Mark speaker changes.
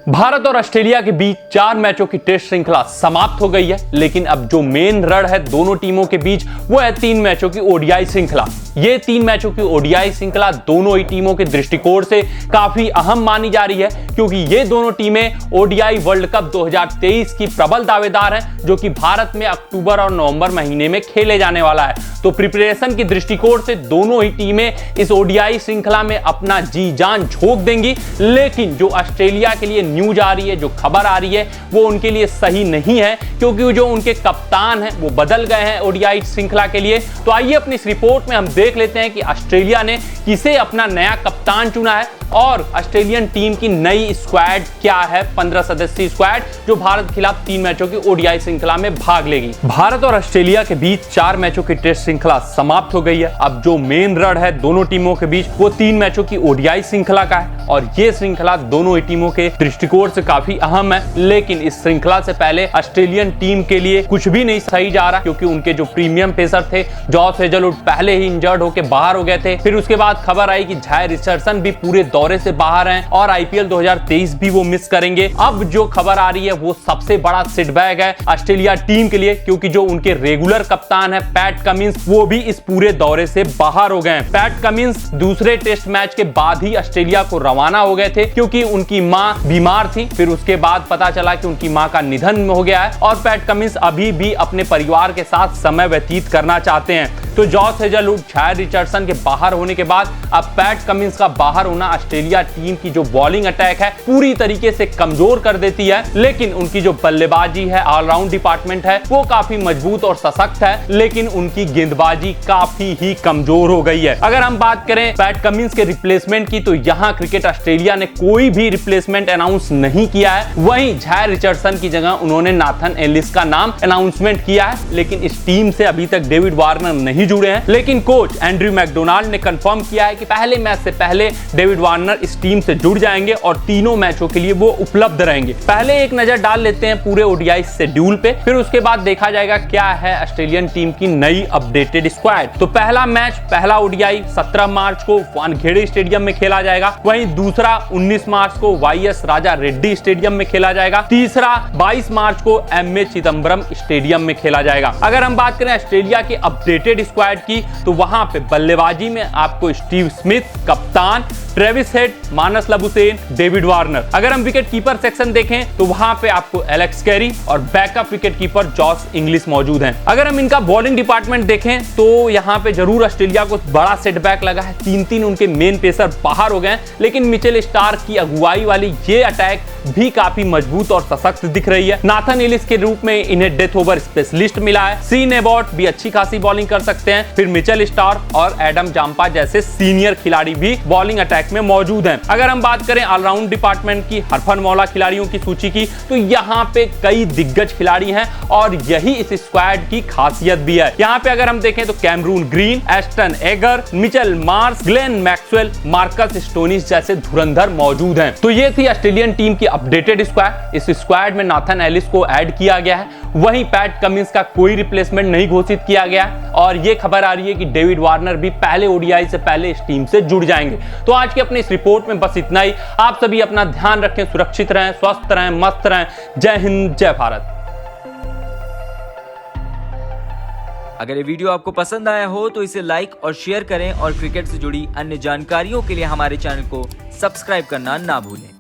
Speaker 1: भारत और ऑस्ट्रेलिया के बीच 4 मैचों की टेस्ट श्रृंखला समाप्त हो गई है, लेकिन अब जो मेन रण है दोनों टीमों के बीच वो है 3 मैचों की ओडीआई श्रृंखला। ये 3 मैचों की ओडीआई श्रृंखला दोनों ही टीमों के दृष्टिकोण से काफी अहम मानी जा रही है, क्योंकि ये दोनों टीमें ओडीआई वर्ल्ड कप 2023 की प्रबल दावेदार हैं, जो कि भारत में अक्टूबर और नवंबर महीने में खेले जाने वाला है। तो प्रिपरेशन की दृष्टिकोण से दोनों ही टीमें इस ओडीआई श्रृंखला में अपना जी जान झोंक देंगी, लेकिन जो ऑस्ट्रेलिया के लिए न्यूज आ रही है, जो खबर आ रही है, वो उनके लिए सही नहीं है, क्योंकि जो उनके कप्तान हैं वो बदल गए हैं ओडीआई श्रृंखला के लिए। तो आइए अपनी इस रिपोर्ट में हम देख लेते हैं कि ऑस्ट्रेलिया ने किसे अपना नया कप्तान चुना है और ऑस्ट्रेलियन टीम की नई स्क्वाड क्या है, 15 सदस्यीय स्क्वाड जो भारत के खिलाफ 3 मैचों की ओडीआई श्रृंखला में भाग लेगी। भारत और ऑस्ट्रेलिया के बीच 4 मैचों की टेस्ट श्रृंखला समाप्त हो गई है। अब जो मेन रण है दोनों टीमों के बीच वो 3 मैचों की ओडीआई श्रृंखला का है, और ये श्रृंखला दोनों ही टीमों के दृष्टिकोण से काफी अहम है। लेकिन इस श्रृंखला से पहले ऑस्ट्रेलियन टीम के लिए कुछ भी नहीं सही जा रहा, क्योंकि उनके जो प्रीमियम पेसर थे जॉस हेजलवुड पहले ही इंजर्ड होकर बाहर हो गए थे। फिर उसके बाद खबर आई कि जाय रिचर्डसन भी पूरे दौरे से बाहर हैं और आईपीएल 2023 भी वो मिस करेंगे। अब जो खबर आ रही है वो सबसे बड़ा सेटबैक है ऑस्ट्रेलिया टीम के लिए, क्योंकि जो उनके रेगुलर कप्तान है पैट कमिंस, वो भी इस पूरे दौरे से बाहर हो गए हैं। पैट कमिंस दूसरे टेस्ट मैच के बाद ही ऑस्ट्रेलिया को रवाना हो गए थे, क्योंकि उनकी मां बीमार थी। फिर उसके बाद पता चला कि उनकी मां का निधन हो गया है और पैट कमिंस अभी भी अपने परिवार के साथ समय व्यतीत करना चाहते हैं। तो जॉस हेजलवुड, जाय रिचर्डसन के बाहर होने के बाद अब पैट कमिंस का बाहर होना ऑस्ट्रेलिया टीम की जो बॉलिंग अटैक है पूरी तरीके से कमजोर कर देती है। लेकिन उनकी जो बल्लेबाजी है, ऑलराउंड डिपार्टमेंट है, वो काफी मजबूत और सशक्त है, लेकिन उनकी गेंदबाजी काफी ही कमजोर हो गई है। अगर हम बात करें पैट कमिंस के रिप्लेसमेंट की, तो यहाँ क्रिकेट ऑस्ट्रेलिया ने कोई भी रिप्लेसमेंट अनाउंस नहीं किया है। वहीं जाय रिचर्डसन की जगह उन्होंने नाथन एलिस का नाम अनाउंसमेंट किया है, लेकिन इस टीम से अभी तक डेविड वार्नर नहीं जुड़े हैं। लेकिन कोच एंड्रयू मैकडोनाल्ड ने कंफर्म किया है कि पहले मैच से पहले डेविड वार्नर इस टीम से जुड़ जाएंगे और तीनों मैचों के लिए वो उपलब्ध रहेंगे। पहले एक नजर डाल लेते हैं पूरे ओडीआई शेड्यूल पे, फिर उसके बाद देखा जाएगा क्या है ऑस्ट्रेलियन टीम की नई अपडेटेड स्क्वाड। तो पहला मैच, पहला ओडीआई 17 मार्च को वानखेड़े स्टेडियम में खेला जाएगा। वहीं दूसरा 19 मार्च को वाईएस राजा रेड्डी स्टेडियम में खेला जाएगा। तीसरा 22 मार्च को एमए चिदम्बरम स्टेडियम में खेला जाएगा। अगर हम बात करें ऑस्ट्रेलिया के अपडेटेड स्क्वाड की, तो वहां पे बल्लेबाजी में आपको स्टीव स्मिथ कप्तान, Travis head, Marnus Labuschagne, David Warner. अगर हम विकेट कीपर सेक्शन देखें तो वहां पे आपको एलेक्स कैरी और backup wicket keeper Jos English मौजूद हैं। अगर हम इनका बॉलिंग डिपार्टमेंट देखें तो यहां पे जरूर ऑस्ट्रेलिया को बड़ा सेटबैक लगा है। 3-3 उनके मेन पेसर बाहर हो गए, लेकिन मिचेल स्टार्क की अगुवाई वाली ये अटैक भी काफी मजबूत और सशक्त दिख रही है। नाथन एलिस के रूप में इन्हें डेथ ओवर स्पेशलिस्ट मिला है। सीन एबॉट भी अच्छी खासी बॉलिंग कर सकते हैं। फिर मिचेल स्टार्क और एडम जाम्पा जैसे सीनियर खिलाड़ी भी बॉलिंग अटैक में मौजूद हैं। अगर हम बात करें ऑलराउंड डिपार्टमेंट की, हरफनमौला खिलाड़ियों की सूची की, तो यहाँ पे कई दिग्गज खिलाड़ी हैं और यही इस स्क्वाड की खासियत भी है। यहाँ पे अगर हम देखें तो Cameron Green, Ashton Agar, Mitchell Marsh, Glenn Maxwell, Marcus Stoinis जैसे धुरंधर मौजूद हैं। तो ये थी ऑस्ट्रेलियन टीम की अपडेटेड स्क्वाड। इस स्क्वाड में नाथन एलिस को ऐड किया गया है। वहीं पैट कमिंस का कोई रिप्लेसमेंट नहीं घोषित किया गया और ये खबर आ रही है कि डेविड वार्नर भी पहले ओडीआई से पहले इस टीम से जुड़ जाएंगे। तो आज की अपनी इस रिपोर्ट में बस इतना ही। आप सभी अपना ध्यान रखें, सुरक्षित रहें, स्वस्थ रहें, मस्त रहें। जय हिंद, जय भारत।
Speaker 2: अगर ये वीडियो आपको पसंद आया हो तो इसे लाइक और शेयर करें, और क्रिकेट से जुड़ी अन्य जानकारियों के लिए हमारे चैनल को सब्सक्राइब करना ना भूलें।